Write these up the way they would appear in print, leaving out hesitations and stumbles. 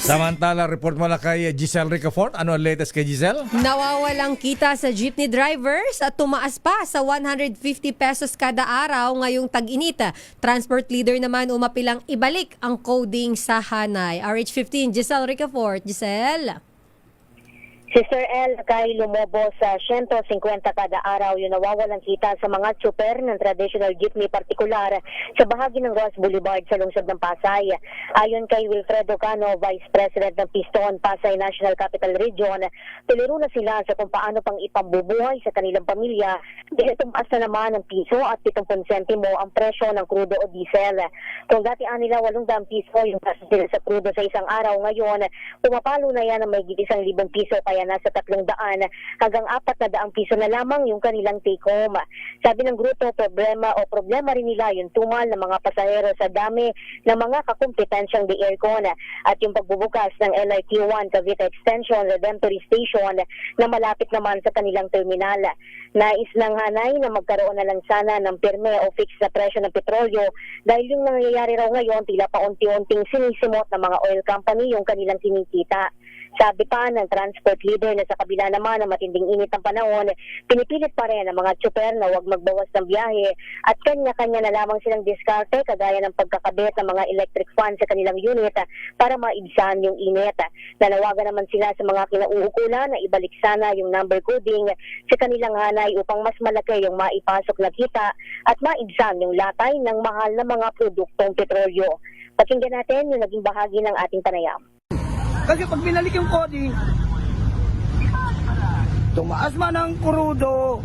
Samantala, report mo na kay Giselle Ricafort. Ano ang latest kay Giselle? Nawawalang kita sa jeepney drivers at tumaas pa sa 150 pesos kada araw ngayong tag-init. Transport leader naman umapilang ibalik ang coding sa hanay. RH15, Giselle Ricafort. Giselle? Si Sir L. kay lumobo sa 150 kada araw yung nawawalang kita sa mga tsuper ng traditional jeepney partikular sa bahagi ng Ross Boulevard sa lungsod ng Pasay. Ayon kay Wilfredo Cano, Vice President ng Piston, Pasay National Capital Region, tuliro na sila sa kung paano pang ipambubuhay sa kanilang pamilya dahil tumaas na naman ng piso at 70 sentimo ang presyo ng crudo o diesel. Kung dati nila 800 piso yung gastos sa crudo sa isang araw, ngayon pumapalo na yan ng may 1,000 piso kaya nasa 300 hanggang 400 piso na lamang yung kanilang take-home. Sabi ng grupo, problema rin nila yung tumal ng mga pasahero sa dami ng mga kakumpetensyang de aircon at yung pagbubukas ng LRT1 Cavite Extension Redemptory Station na malapit naman sa kanilang terminal. Nais ng hanay na magkaroon na lang sana ng pirme o fixed na presyo ng petrolyo dahil yung nangyayari raw ngayon tila pa unti-unting sinisimot ng mga oil company yung kanilang kinikita. Sabi pa ng transport leader na sa kabila naman ng matinding init ng panahon, pinipilit pa rin ang mga tsuper na huwag magbawas ng biyahe at kanya-kanya na lamang silang diskarte kagaya ng pagkakabit ng mga electric fan sa kanilang unit para maibsan yung init. Nanawagan naman sila sa mga kinauukulan na ibalik sana yung number coding sa kanilang hanay upang mas malaki yung maipasok na kita at maibsan yung latay ng mahal na mga produktong petrolyo. Pakinggan natin yung naging bahagi ng ating panayam. Kasi pag binalik yung coding, tumaas man ang krudo.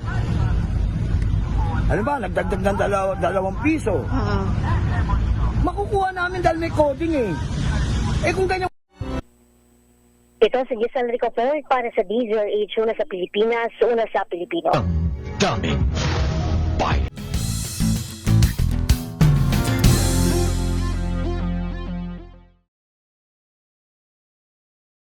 Ano ba, nagdagdag ng 2 piso. Makukuha namin dahil may coding eh. Eh kung ganyan. Ito si Giselle Ricafort para sa DZRH, una sa Pilipinas, una sa Pilipino. Daming